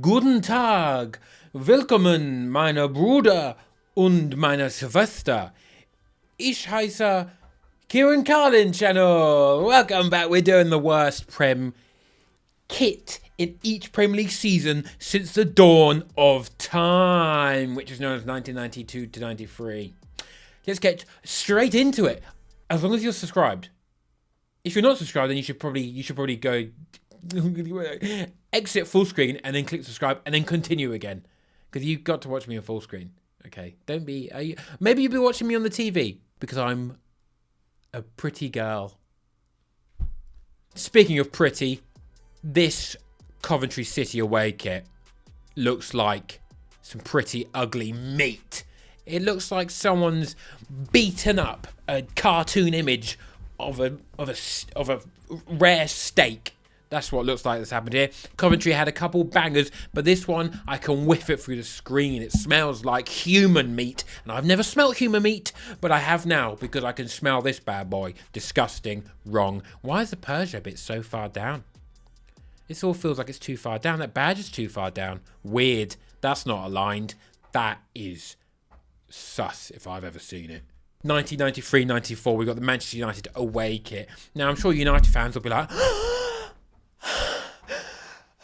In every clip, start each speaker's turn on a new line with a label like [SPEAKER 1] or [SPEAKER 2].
[SPEAKER 1] Guten Tag, willkommen meine Bruder und meine Schwester. Ich heiße Kieran Carlin Channel. Welcome back. We're doing the worst Prem kit in each Premier League season since the dawn of time, which is known as 1992 to 93. Let's get straight into it. As long as you're subscribed. If you're not subscribed, then you should probably go exit full screen and then click subscribe and then continue again, because you've got to watch me in full screen. Okay, don't be. Maybe you'll be watching me on the TV because I'm a pretty girl. Speaking of pretty, this Coventry City away kit looks like some pretty ugly meat. It looks like someone's beaten up a cartoon image of a rare steak. That's what it looks like that's happened here. Coventry had a couple bangers, but this one, I can whiff it through the screen. It smells like human meat. And I've never smelt human meat, but I have now because I can smell this bad boy. Disgusting. Wrong. Why is the Persia bit so far down? This all feels like it's too far down. That badge is too far down. Weird. That's not aligned. That is sus if I've ever seen it. 1993-94, we got the Manchester United away kit. Now, I'm sure United fans will be like,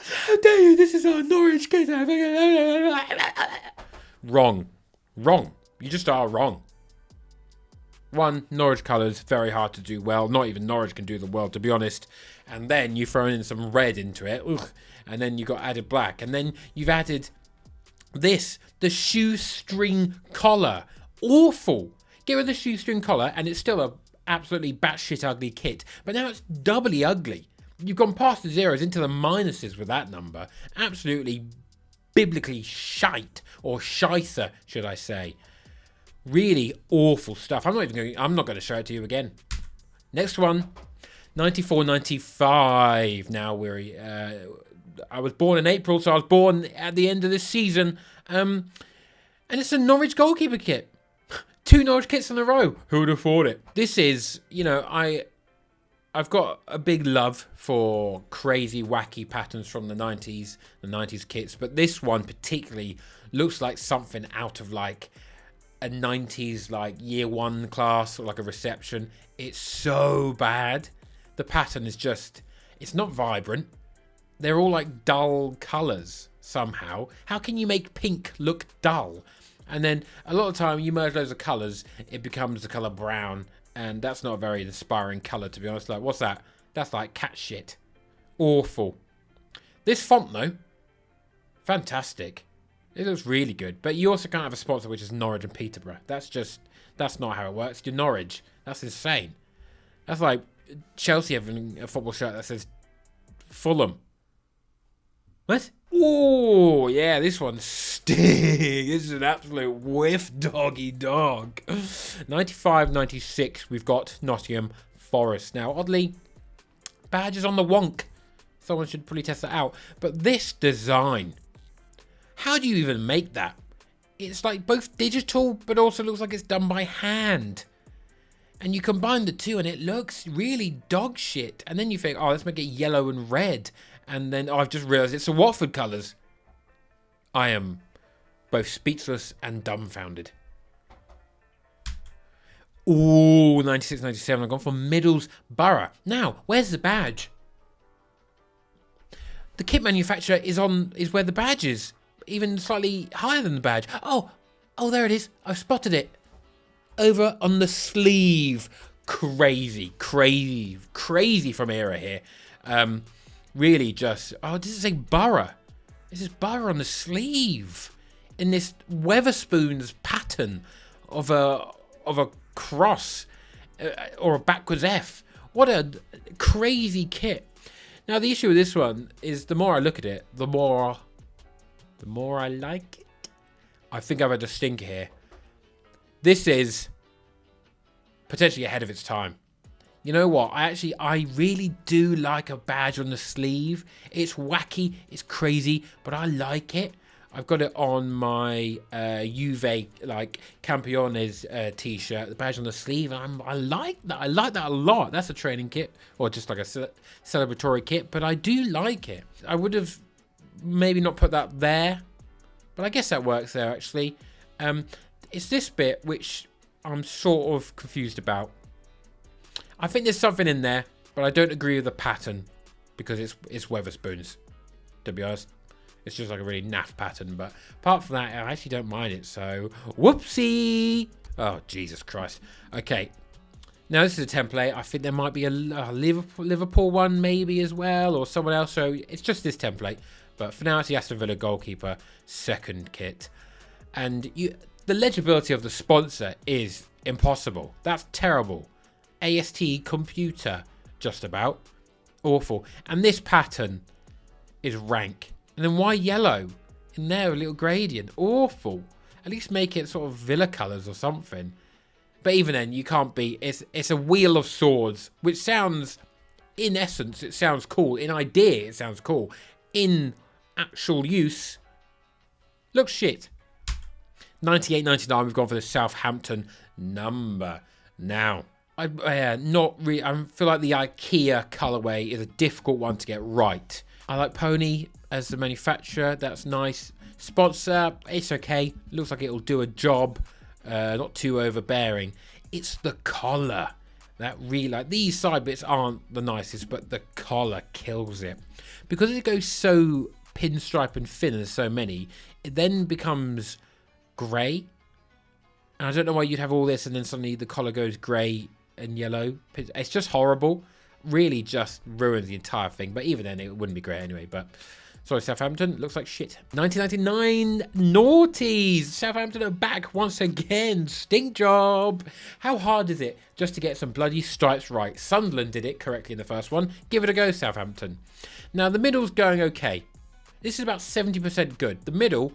[SPEAKER 1] how dare you, this is our Norwich kit. Wrong. You just are wrong. One, Norwich colours, very hard to do well. Not even Norwich can do the well, to be honest. And then you've thrown in some red into it. Ugh. And then you got added black. And then you've added this, the shoestring collar. Awful. Get rid of the shoestring collar and it's still a absolutely batshit ugly kit. But now it's doubly ugly. You've gone past the zeros into the minuses with that number. Absolutely biblically shite, or scheisse, should I say. Really awful stuff. I'm not going to show it to you again. Next one, 94-95. Now I was born in April, so I was born at the end of this season. And it's a Norwich goalkeeper kit. 2 Norwich kits in a row. Who would have thought it? This is, I've got a big love for crazy, wacky patterns from the 90s kits, but this one particularly looks like something out of like a 90s like year 1 class or like a reception. It's so bad. The pattern is just, it's not vibrant. They're all like dull colours somehow. How can you make pink look dull? And then a lot of the time you merge loads of colours, it becomes the colour brown. And that's not a very inspiring colour, to be honest. Like, what's that? That's like cat shit. Awful. This font, though, fantastic. It looks really good. But you also can't have a sponsor which is Norwich and Peterborough. That's not how it works. You're Norwich. That's insane. That's like Chelsea having a football shirt that says Fulham. What? Oh, yeah, this one stinks. This is an absolute whiff doggy dog. 95-96, we've got Nottingham Forest. Now, oddly, badges on the wonk. Someone should probably test that out. But this design, how do you even make that? It's like both digital, but also looks like it's done by hand. And you combine the two and it looks really dog shit. And then you think, oh, let's make it yellow and red. And then I've just realised it's the Watford colours. I am both speechless and dumbfounded. Ooh, 96-97. I've gone for Middlesbrough. Now, where's the badge? The kit manufacturer is where the badge is. Even slightly higher than the badge. Oh, there it is. I've spotted it. Over on the sleeve. Crazy from era here. Really just, does it say Borough? This is Borough on the sleeve. In this Weatherspoons pattern of a cross or a backwards F. What a crazy kit. Now the issue with this one is the more I look at it, the more I like it. I think I've had a stinker here. This is potentially ahead of its time. You know what? I really do like a badge on the sleeve. It's wacky, it's crazy, but I like it. I've got it on my Juve like Campiones t-shirt, the badge on the sleeve. I like that. I like that a lot. That's a training kit or just like a celebratory kit, but I do like it. I would have maybe not put that there, but I guess that works there actually. It's this bit which I'm sort of confused about. I think there's something in there, but I don't agree with the pattern because it's Weatherspoons, to be honest. It's just like a really naff pattern, but apart from that, I actually don't mind it, so whoopsie. Oh, Jesus Christ. Okay, now this is a template. I think there might be a Liverpool one maybe as well, or someone else, so it's just this template. But for now, it's the Aston Villa goalkeeper second kit. And the legibility of the sponsor is impossible. That's terrible. AST computer, just about. Awful. And this pattern is rank. And then why yellow? In there, a little gradient. Awful. At least make it sort of Villa colours or something. But even then, you can't be... It's a wheel of swords, which sounds... In essence, it sounds cool. In idea, it sounds cool. In actual use, looks shit. 98.99. We've gone for the Southampton number. Now, I feel like the IKEA colorway is a difficult one to get right. I like Pony as the manufacturer. That's nice. Sponsor, it's okay. Looks like it'll do a job. Not too overbearing. It's the collar that really, like, these side bits aren't the nicest, but the collar kills it because it goes so pinstripe and thin. There's so many. It then becomes grey, and I don't know why you'd have all this and then suddenly the collar goes grey and yellow. It's just horrible. Really just ruins the entire thing, but even then it wouldn't be grey anyway. But sorry, Southampton, looks like shit. 1999 naughties. Southampton are back once again. Stink job. How hard is it just to get some bloody stripes right? Sunderland did it correctly in the first one. Give it a go, Southampton. Now the middle's going okay. This is about 70% good. The middle,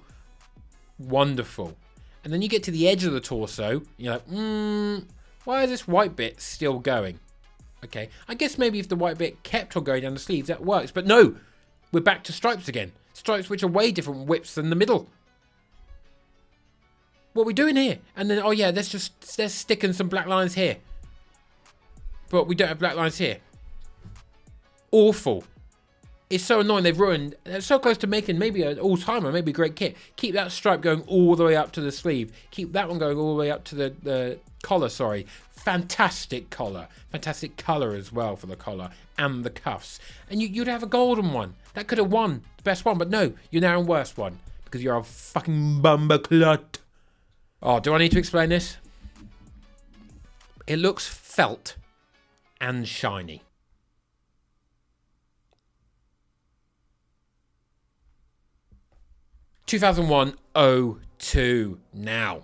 [SPEAKER 1] wonderful. And then you get to the edge of the torso, and you're like, why is this white bit still going? Okay, I guess maybe if the white bit kept on going down the sleeves, that works. But no, we're back to stripes again. Stripes which are way different widths than the middle. What are we doing here? And then, oh yeah, let's stick in some black lines here. But we don't have black lines here. Awful. It's so annoying. They've ruined. They're so close to making maybe an all-timer, maybe a great kit. Keep that stripe going all the way up to the sleeve. Keep that one going all the way up to the collar, sorry. Fantastic collar. Fantastic colour as well for the collar and the cuffs. And you'd have a golden one. That could have won the best one, but no, you're now in worst one because you're a fucking bumberclut. Oh, do I need to explain this? It looks felt and shiny. (2001-02) now.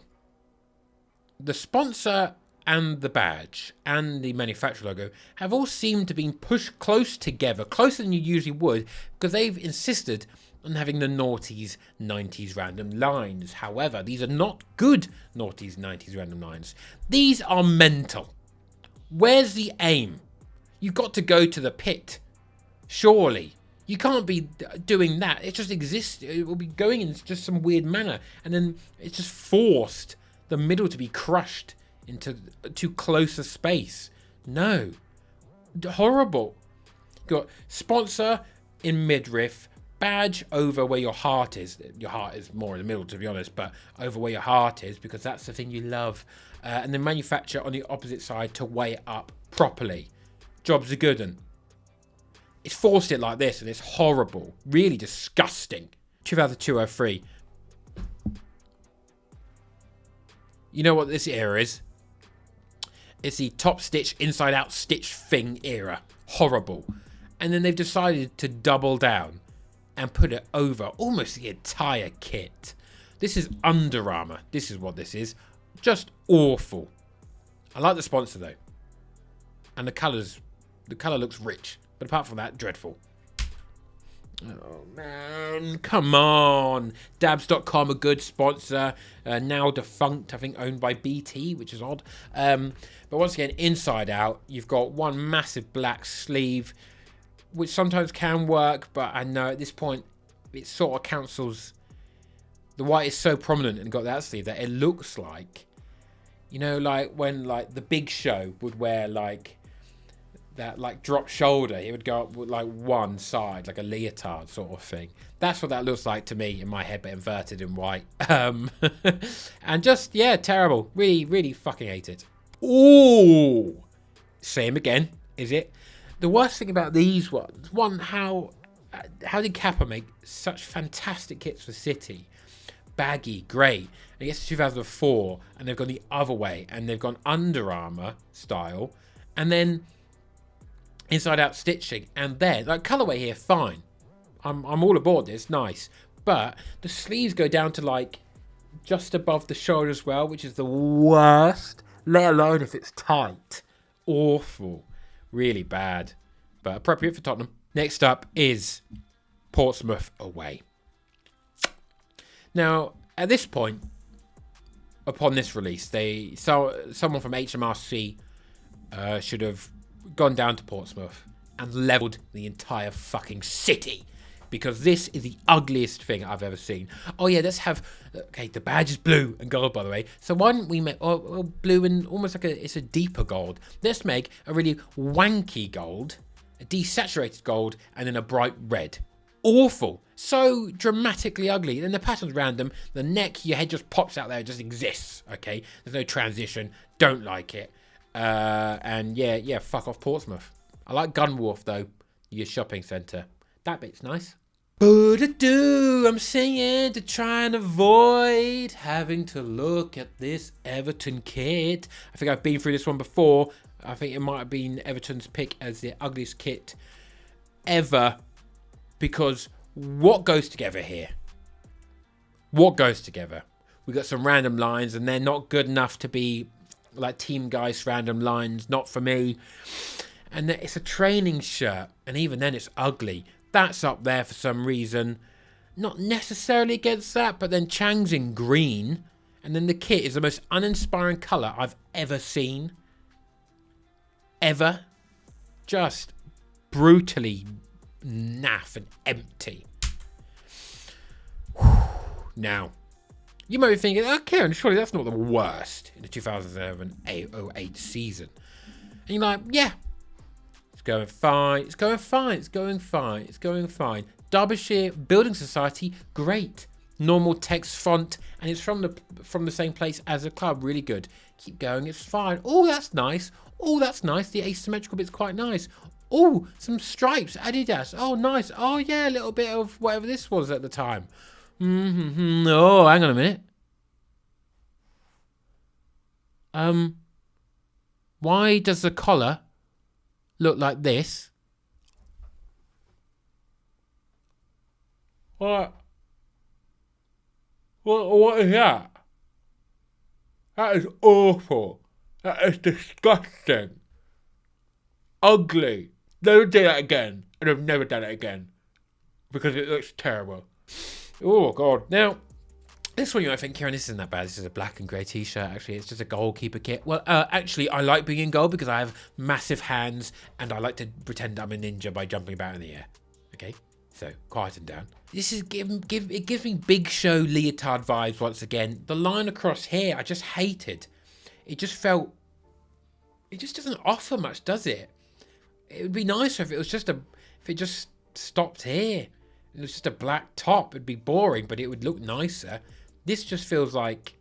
[SPEAKER 1] The sponsor and the badge and the manufacturer logo have all seemed to be pushed close together, closer than you usually would, because they've insisted on having the noughties 90s random lines. However, these are not good noughties 90s random lines. These are mental. Where's the aim? You've got to go to the pit, surely. You can't be doing that. It just exists. It will be going in just some weird manner. And then it's just forced the middle to be crushed into too close a space. No. Horrible. Got sponsor in midriff. Badge over where your heart is. Your heart is more in the middle, to be honest. But over where your heart is, because that's the thing you love. And then manufacture on the opposite side to weigh it up properly. Jobs are good one. It's forced it like this, and it's horrible. Really disgusting. 2002-03. You know what this era is? It's the top stitch, inside out stitch thing era. Horrible. And then they've decided to double down and put it over almost the entire kit. This is Under Armour. This is what this is. Just awful. I like the sponsor though. And the colour looks rich. But apart from that, dreadful. Oh, man. Come on. Dabs.com, a good sponsor. Now defunct, I think owned by BT, which is odd. But once again, inside out, you've got one massive black sleeve, which sometimes can work. But I know at this point, it sort of cancels. The white is so prominent and got that sleeve that it looks like, you know, like when like the Big Show would wear like that like drop shoulder. It would go up with like one side, like a leotard sort of thing. That's what that looks like to me in my head, but inverted in white. And just, yeah, terrible. Really, really fucking hate it. Ooh, same again, is it? The worst thing about these ones, one, how did Kappa make such fantastic kits for City? Baggy, great. And it gets to 2004, and they've gone the other way, and they've gone Under Armour style, and then inside out stitching, and then like colorway here, fine. I'm all aboard this, nice. But the sleeves go down to like just above the shoulder as well, which is the worst. Let alone if it's tight. Awful. Really bad. But appropriate for Tottenham. Next up is Portsmouth away. Now, at this point, upon this release, someone from HMRC should have gone down to Portsmouth and leveled the entire fucking city, because this is the ugliest thing I've ever seen. Oh yeah, let's have, okay, the badge is blue and gold, by the way. So why don't we make blue and almost like it's a deeper gold. Let's make a really wanky gold, a desaturated gold, and then a bright red. Awful. So dramatically ugly. Then the pattern's random. The neck, your head just pops out there. It just exists. Okay. There's no transition. Don't like it. And yeah, fuck off Portsmouth. I like Gunwharf though. Your shopping centre. That bit's nice. I'm singing to try and avoid having to look at this Everton kit. I think I've been through this one before. I think it might have been Everton's pick as the ugliest kit ever. Because what goes together here? What goes together? We got some random lines, and they're not good enough to be like Team Geist random lines. Not for me. And it's a training shirt, and even then it's ugly. That's up there for some reason. Not necessarily against that, but then Chang's in green, and then the kit is the most uninspiring colour I've ever seen. Ever. Just brutally naff and empty. Now, you might be thinking, oh, Kieran, surely that's not the worst in the 2007-08 season. And you're like, yeah, it's going fine, it's going fine, it's going fine, it's going fine. Derbyshire Building Society, great. Normal text font, and it's from the same place as the club, really good. Keep going, it's fine. Oh, that's nice. Oh, that's nice. The asymmetrical bit's quite nice. Oh, some stripes, Adidas. Oh, nice. Oh, yeah, a little bit of whatever this was at the time. Oh, hang on a minute. Why does the collar look like this? What is that? That is awful. That is disgusting. Ugly. Never do that again. And I've never done it again. Because it looks terrible. Oh, God. Now, this one you might think, Kieran, this isn't that bad. This is a black and grey t-shirt, actually. It's just a goalkeeper kit. Well, actually, I like being in goal because I have massive hands and I like to pretend I'm a ninja by jumping about in the air. Okay? So, quieten down. This is it gives me Big Show leotard vibes once again. The line across here, I just hated. It just felt... It just doesn't offer much, does it? It would be nicer if it was just if it just stopped here. It was just a black top. It'd be boring, but it would look nicer. This just feels like,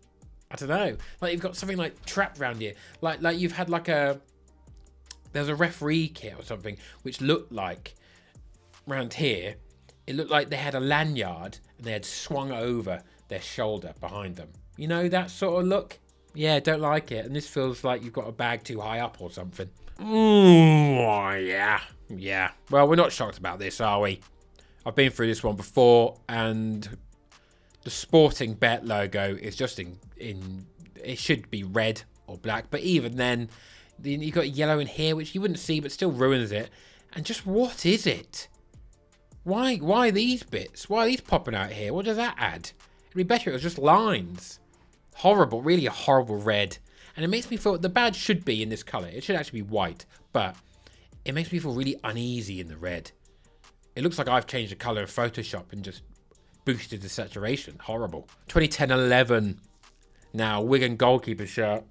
[SPEAKER 1] I don't know, like you've got something like trapped around here. Like you've had like there's a referee kit or something, which looked like, around here, it looked like they had a lanyard and they had swung over their shoulder behind them. You know, that sort of look? Yeah, don't like it. And this feels like you've got a bag too high up or something. Yeah. Well, we're not shocked about this, are we? I've been through this one before, and the Sporting Bet logo is just in it should be red or black, but even then, you've got yellow in here, which you wouldn't see, but still ruins it. And just what is it? Why these bits? Why are these popping out here? What does that add? It'd be better if it was just lines. Horrible, really a horrible red. And it makes me feel, the badge should be in this colour. It should actually be white, but it makes me feel really uneasy in the red. It looks like I've changed the colour in Photoshop and just boosted the saturation. Horrible. 2010-11. Now, Wigan goalkeeper shirt.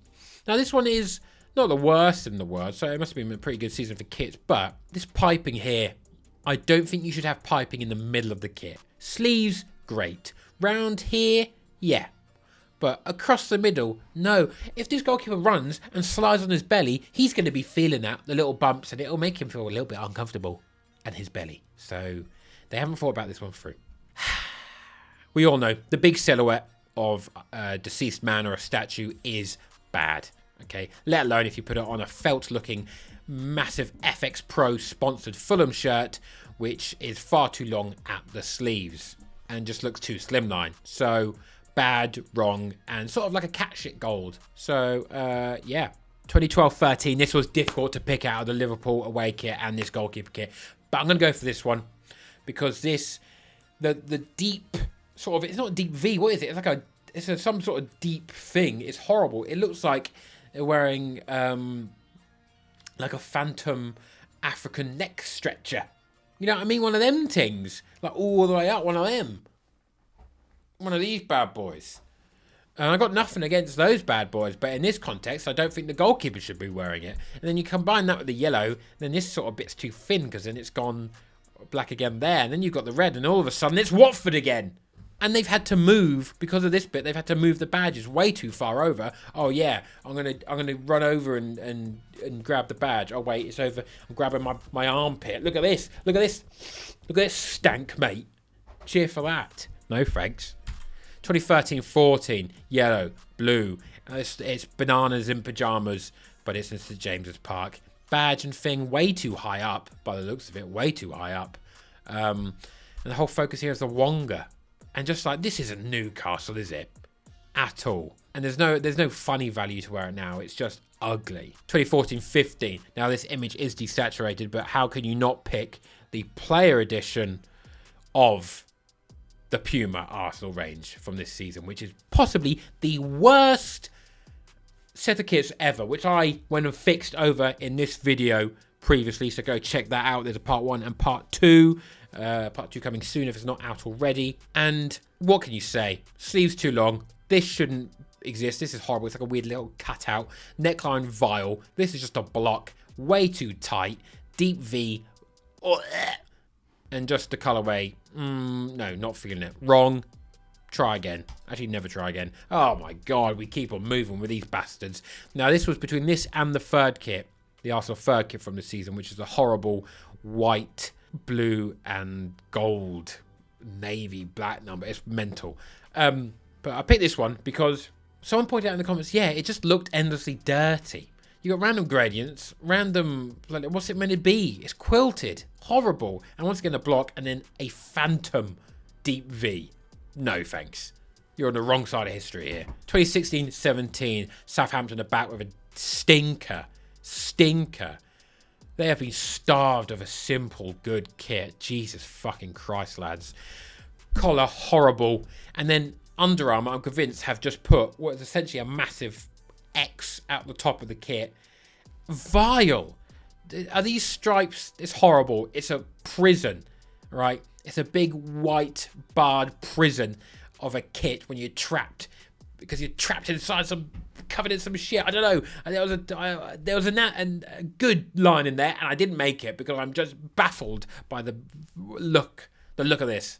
[SPEAKER 1] Now, this one is Not the worst in the world, so it must have been a pretty good season for kits. But this piping here, I don't think you should have piping in the middle of the kit. Sleeves, great. Round here, yeah. But across the middle, no. If this goalkeeper runs and slides on his belly, he's going to be feeling that, the little bumps, and it'll make him feel a little bit uncomfortable and his belly. So they haven't thought about this one through. We all know the big silhouette of a deceased man or a statue is bad. Okay, let alone if you put it on a felt-looking, massive FX Pro sponsored Fulham shirt, which is far too long at the sleeves and just looks too slimline. So bad, wrong, and sort of like a cat shit gold. So yeah, 2012-13. This was difficult to pick out of the Liverpool away kit and this goalkeeper kit, but I'm gonna go for this one because this, the deep sort of, it's not a deep V. What is it? It's like some sort of deep thing. It's horrible. It looks like they're wearing like a phantom African neck stretcher. You know what I mean? One of them things, like all the way up. One of them. One of these bad boys. And I got nothing against those bad boys, but in this context, I don't think the goalkeeper should be wearing it. And then you combine that with the yellow, then this sort of bit's too thin because then it's gone black again there. And then you've got the red, and all of a sudden it's Watford again. And they've had to move, because of this bit, they've had to move the badges way too far over. Oh yeah, I'm gonna run over and grab the badge. Oh wait, it's over. I'm grabbing my armpit. Look at this. Look at this. Look at this stank, mate. Cheer for that. No thanks. 2013-14, yellow, blue. It's bananas in pajamas, but it's in St James's Park. Badge and thing way too high up, by the looks of it, way too high up. And the whole focus here is the Wonga. And just like, this isn't Newcastle, is it? At all. And there's no funny value to wear it now. It's just ugly. 2014-15. Now this image is desaturated, but how can you not pick the player edition of the Puma Arsenal range from this season, which is possibly the worst set of kits ever, which I went and fixed over in this video previously, so go check that out. There's a part 1 and part 2. Part 2 coming soon if it's not out already. And what can you say? Sleeves too long. This shouldn't exist. This is horrible. It's like a weird little cutout. Neckline vile. This is just a block. Way too tight. Deep V. And just the colorway. No, not feeling it. Wrong. Try again. Actually, never try again. Oh my god, we keep on moving with these bastards. Now, this was between this and the third kit. The Arsenal third kit from the season, which is a horrible white, blue and gold navy black number. It's mental. But I picked this one because someone pointed out in the comments, yeah, it just looked endlessly dirty. You got random gradients, random, like, what's it meant to be? It's quilted, horrible. And once again a block and then a phantom deep V. No thanks. You're on the wrong side of history here. 2016-17, Southampton are back with a stinker. They have been starved of a simple, good kit. Jesus fucking Christ, lads. Collar, horrible. And then Under Armour, I'm convinced, have just put what is essentially a massive X out the top of the kit. Vile. Are these stripes? It's horrible. It's a prison, right? It's a big white barred prison of a kit when you're trapped. Because you're trapped inside some, covered in some shit. I don't know. And there was a good line in there, and I didn't make it because I'm just baffled by the look of this.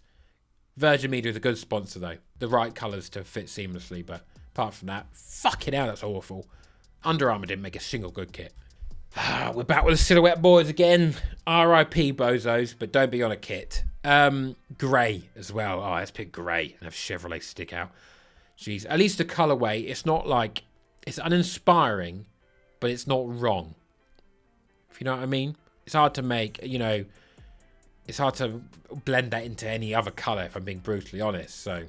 [SPEAKER 1] Virgin Media is a good sponsor though. The right colours to fit seamlessly, but apart from that, fucking hell, that's awful. Under Armour didn't make a single good kit. We're back with the silhouette boys again. R.I.P. bozos, but don't be on a kit. Grey as well. Oh, let's pick grey and have Chevrolet stick out. Jeez, at least the colourway, it's not like, it's uninspiring, but it's not wrong. If you know what I mean? It's hard to make, you know, it's hard to blend that into any other colour, if I'm being brutally honest. So,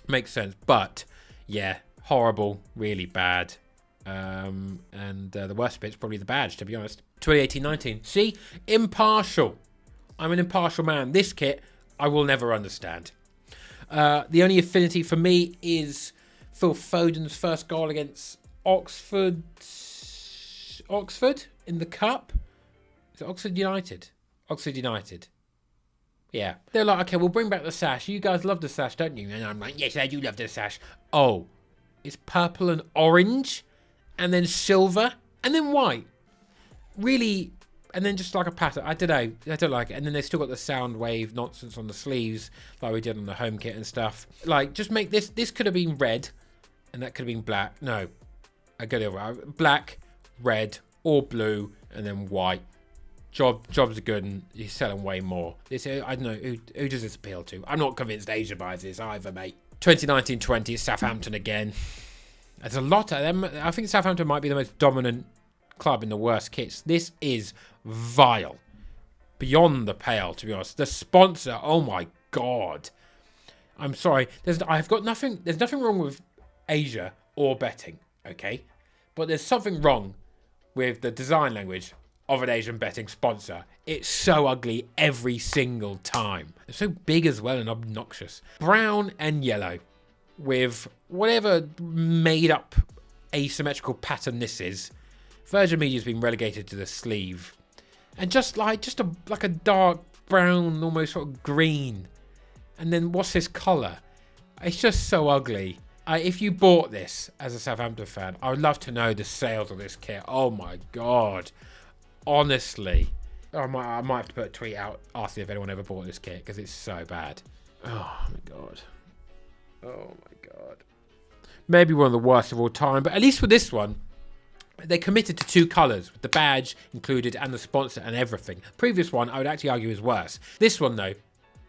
[SPEAKER 1] makes sense. But, yeah, horrible, really bad. And the worst bit's probably the badge, to be honest. 2018-19. See? Impartial. I'm an impartial man. This kit, I will never understand. The only affinity for me is Phil Foden's first goal against Oxford in the Cup. Is it Oxford United? Oxford United. Yeah. They're like, okay, we'll bring back the sash. You guys love the sash, don't you? And I'm like, yes, I do love the sash. Oh, it's purple and orange and then silver And then white. Really, and then just like a pattern. I don't know. I don't like it. And then they still got the sound wave nonsense on the sleeves, like we did on the home kit and stuff. Like, just make this. This could have been red, and that could have been black. No, I got it right. Black, red, or blue, and then white. Jobs are good, and he's selling way more. This, I don't know who does this appeal to. I'm not convinced Asia buys this either, mate. 2019-20, it's Southampton again. There's a lot of them. I think Southampton might be the most dominant club in the worst kits. This is vile, beyond the pale, to be honest. The sponsor, oh my god. I'm sorry. There's nothing wrong with Asia or betting, okay? But there's something wrong with the design language of an Asian betting sponsor. It's so ugly every single time. It's so big as well and obnoxious. Brown and yellow with whatever made up asymmetrical pattern this is. Virgin Media's been relegated to the sleeve. And just like a dark brown, almost sort of green. And then what's this colour? It's just so ugly. If you bought this as a Southampton fan, I would love to know the sales of this kit. Oh my god. Honestly. I might have to put a tweet out asking if anyone ever bought this kit, because it's so bad. Oh my god. Oh my god. Maybe one of the worst of all time, but at least with this one, they committed to 2 colours, with the badge included and the sponsor and everything. Previous one, I would actually argue, is worse. This one, though,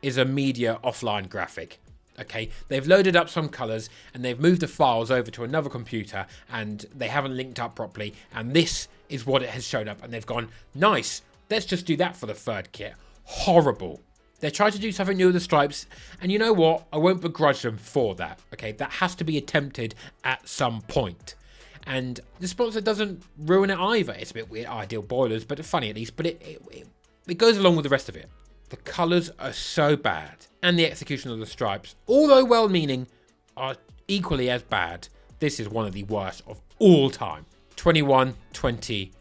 [SPEAKER 1] is a media offline graphic. Okay, they've loaded up some colours and they've moved the files over to another computer and they haven't linked up properly. And this is what it has shown up. And they've gone, nice, let's just do that for the third kit. Horrible. They tried to do something new with the stripes. And you know what? I won't begrudge them for that. Okay, that has to be attempted at some point. And the sponsor doesn't ruin it either. It's a bit weird, ideal boilers, but funny at least. But it goes along with the rest of it. The colours are so bad. And the execution of the stripes, although well-meaning, are equally as bad. This is one of the worst of all time. 21-22.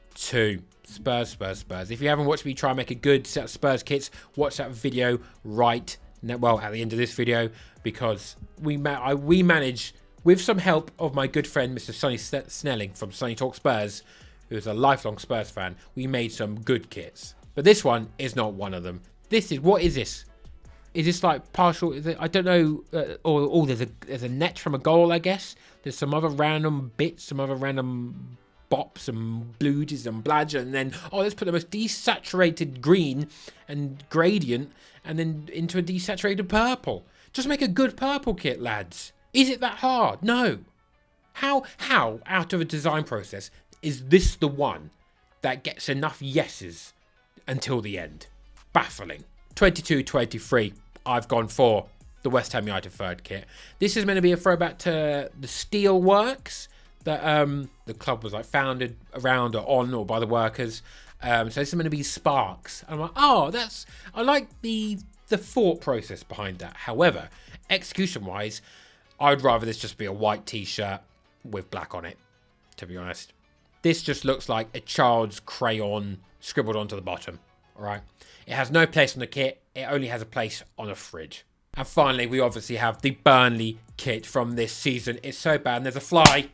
[SPEAKER 1] Spurs. If you haven't watched me try and make a good set of Spurs kits, watch that video right now, well, at the end of this video, because we manage, with some help of my good friend Mr. Sonny Snelling from Sonny Talk Spurs, who is a lifelong Spurs fan, we made some good kits. But this one is not one of them. What is this? Is this like partial? I don't know. There's a net from a goal, I guess. There's some other random bits, some other random bops and blues and bladger, and then let's put the most desaturated green and gradient, and then into a desaturated purple. Just make a good purple kit, lads. Is it that hard? No. How out of a design process is this the one that gets enough yeses until the end? Baffling. 22-23. I've gone for the West Ham United third kit. This is meant to be a throwback to the steel works that the club was like founded around or on or by the workers. So this is meant to be sparks. And I'm like, I like the thought process behind that. However, execution-wise, I'd rather this just be a white t-shirt with black on it, to be honest. This just looks like a child's crayon scribbled onto the bottom. All right. It has no place on the kit. It only has a place on a fridge. And finally, we obviously have the Burnley kit from this season. It's so bad. And there's a fly.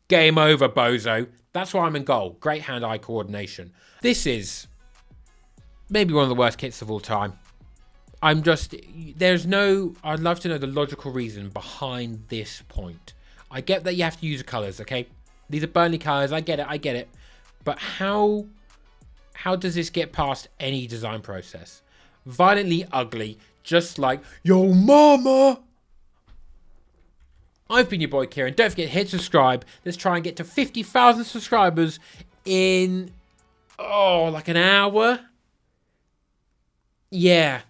[SPEAKER 1] Game over, bozo. That's why I'm in goal. Great hand-eye coordination. This is maybe one of the worst kits of all time. I'd love to know the logical reason behind this point. I get that you have to use the colours, okay? These are Burnley colours. I get it. But how does this get past any design process? Violently ugly, just like yo mama. I've been your boy Kieran. Don't forget to hit subscribe. Let's try and get to 50,000 subscribers in like an hour. Yeah,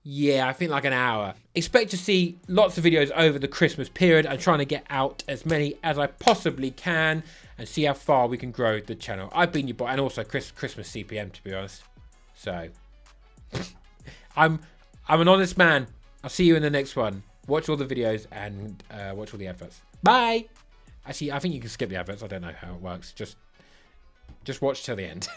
[SPEAKER 1] I think like an hour. Expect to see lots of videos over the Christmas period. I'm trying to get out as many as I possibly can and see how far we can grow the channel. I've been your boy, and also Christmas CPM, to be honest. So, I'm an honest man. I'll see you in the next one. Watch all the videos and watch all the adverts. Bye! Actually, I think you can skip the adverts. I don't know how it works. Just watch till the end.